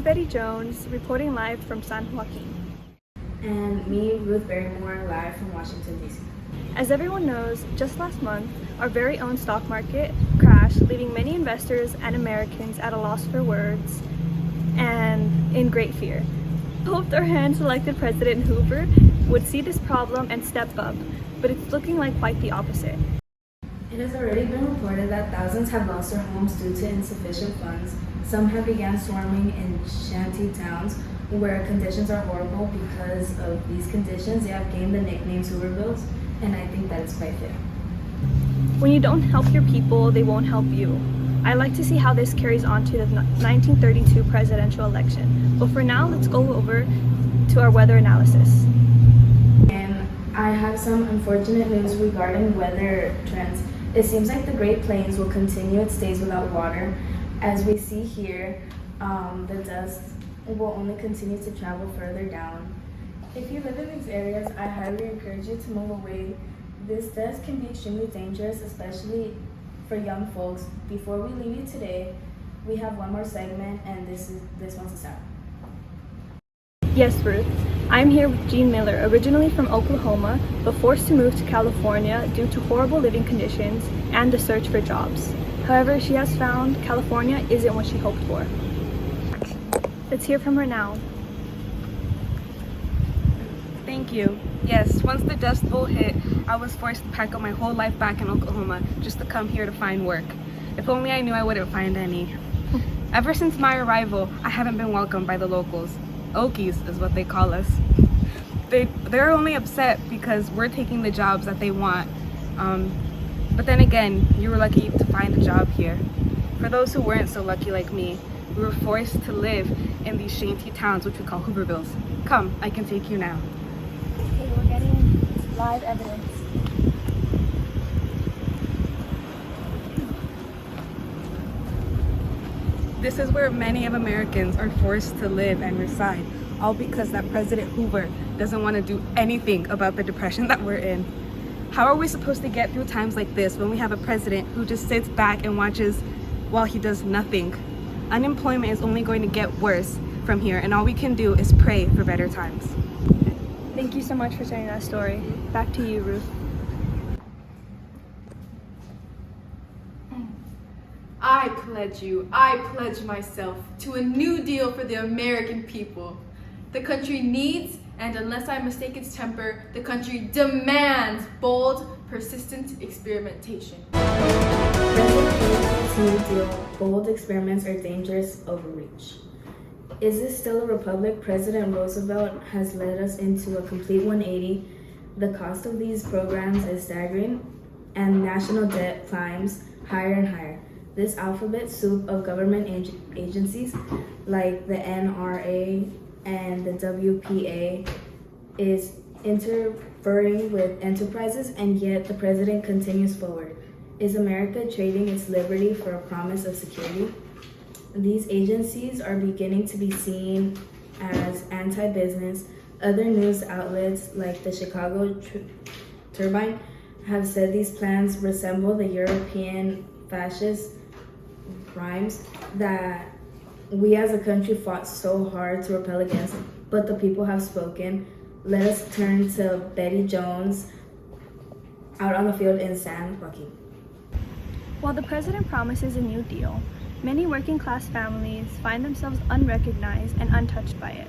Betty Jones, reporting live from San Joaquin. And me, Ruth Barrymore, live from Washington, D.C. As everyone knows, just last month, our very own stock market crashed, leaving many investors and Americans at a loss for words and in great fear. I hoped our hand-selected President Hoover would see this problem and step up, but it's looking like quite the opposite. It has already been reported that thousands have lost their homes due to insufficient funds. Some have begun swarming in shanty towns where conditions are horrible. Because of these conditions, they have gained the nicknames Hoovervilles, and I think that is quite fair. When you don't help your people, they won't help you. I like to see how this carries on to the 1932 presidential election. But for now, let's go over to our weather analysis. And I have some unfortunate news regarding weather trends. It seems like the Great Plains will continue its days without water. As we see here, the dust will only continue to travel further down. If you live in these areas, I highly encourage you to move away. This dust can be extremely dangerous, especially for young folks. Before we leave you today, we have one more segment, and this one's a sound. Yes, Ruth. I'm here with Jean Miller, originally from Oklahoma, but forced to move to California due to horrible living conditions and the search for jobs. However, she has found California isn't what she hoped for. Let's hear from her now. Thank you. Yes, once the Dust Bowl hit, I was forced to pack up my whole life back in Oklahoma just to come here to find work. If only I knew I wouldn't find any. Ever since my arrival, I haven't been welcomed by the locals. Okies is what they call us. They're only upset because we're taking the jobs that they want. But then again, you were lucky to find a job here. For those who weren't so lucky like me, we were forced to live in these shanty towns which we call Hoovervilles. Come, I can take you now. Okay, we're getting live evidence. This is where many of Americans are forced to live and reside, all because that President Hoover doesn't want to do anything about the depression that we're in. How are we supposed to get through times like this when we have a president who just sits back and watches while he does nothing? Unemployment is only going to get worse from here, and all we can do is pray for better times. Thank you so much for sharing that story. Back to you, Ruth. I pledge myself to a new deal for the American people. The country needs, and unless I mistake its temper, the country demands bold, persistent experimentation. President New Deal, bold experiments are dangerous overreach. Is this still a republic? President Roosevelt has led us into a complete 180. The cost of these programs is staggering, and national debt climbs higher and higher. This alphabet soup of government agencies like the NRA and the WPA is interfering with enterprises, and yet the president continues forward. Is America trading its liberty for a promise of security? These agencies are beginning to be seen as anti-business. Other news outlets like the Chicago Turbine have said these plans resemble the European fascist crimes that we as a country fought so hard to repel against, but the people have spoken. Let us turn to Betty Jones out on the field in San Joaquin. While the president promises a new deal, many working class families find themselves unrecognized and untouched by it.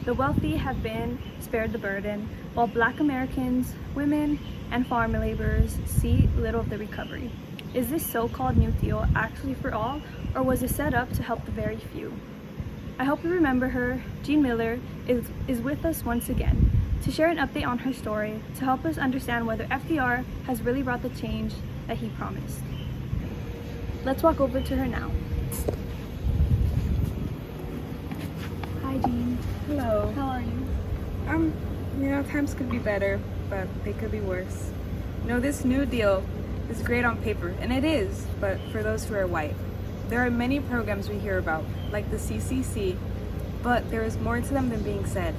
The wealthy have been spared the burden, while Black Americans, women, and farm laborers see little of the recovery. Is this so-called New Deal actually for all, or was it set up to help the very few? I hope you remember her. Jean Miller is with us once again to share an update on her story, to help us understand whether FDR has really brought the change that he promised. Let's walk over to her now. Hi, Jean. Hello. How are you? Times could be better, but they could be worse. This New Deal is great on paper, and it is, but for those who are white. There are many programs we hear about, like the CCC, but there is more to them than being said.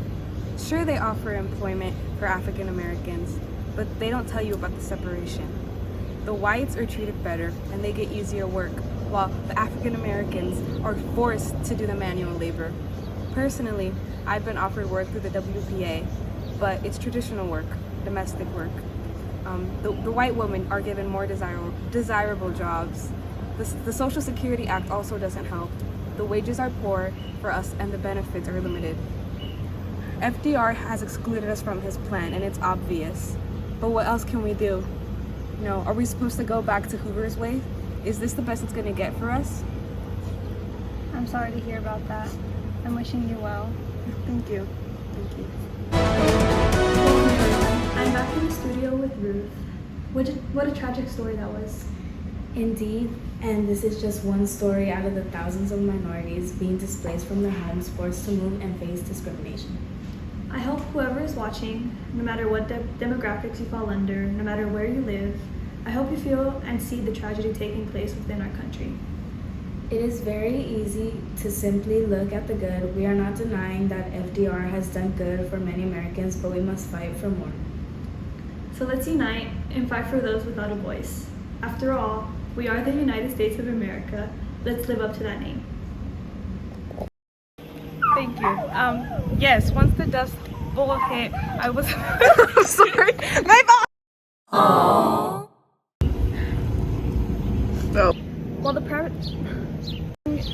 Sure, they offer employment for African Americans, but they don't tell you about the separation. The whites are treated better, and they get easier work, while the African Americans are forced to do the manual labor. Personally, I've been offered work through the WPA, but it's traditional work, domestic work. The white women are given more desirable jobs. The Social Security Act also doesn't help. The wages are poor for us and the benefits are limited. FDR has excluded us from his plan and it's obvious. But what else can we do? Are we supposed to go back to Hoover's way? Is this the best it's gonna get for us? I'm sorry to hear about that. I'm wishing you well. Thank you. Thank you. I'm back in the studio with Ruth. What a tragic story that was. Indeed, and this is just one story out of the thousands of minorities being displaced from their homes, forced to move, and face discrimination. I hope whoever is watching, no matter what demographics you fall under, no matter where you live, I hope you feel and see the tragedy taking place within our country. It is very easy to simply look at the good. We are not denying that FDR has done good for many Americans, but we must fight for more. So let's unite and fight for those without a voice. After all, we are the United States of America. Let's live up to that name. Thank you. Yes, once the Dust Bowl hit, I was sorry. My fault. So. While the private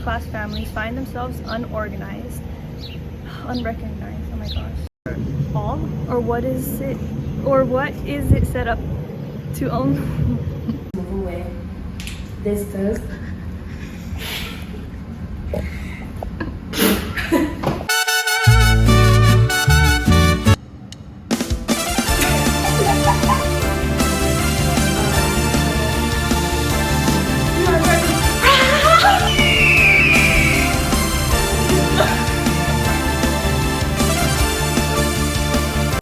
class families find themselves unorganized, unrecognized, oh my gosh. All? Or what is it set up to own? Move away. This does.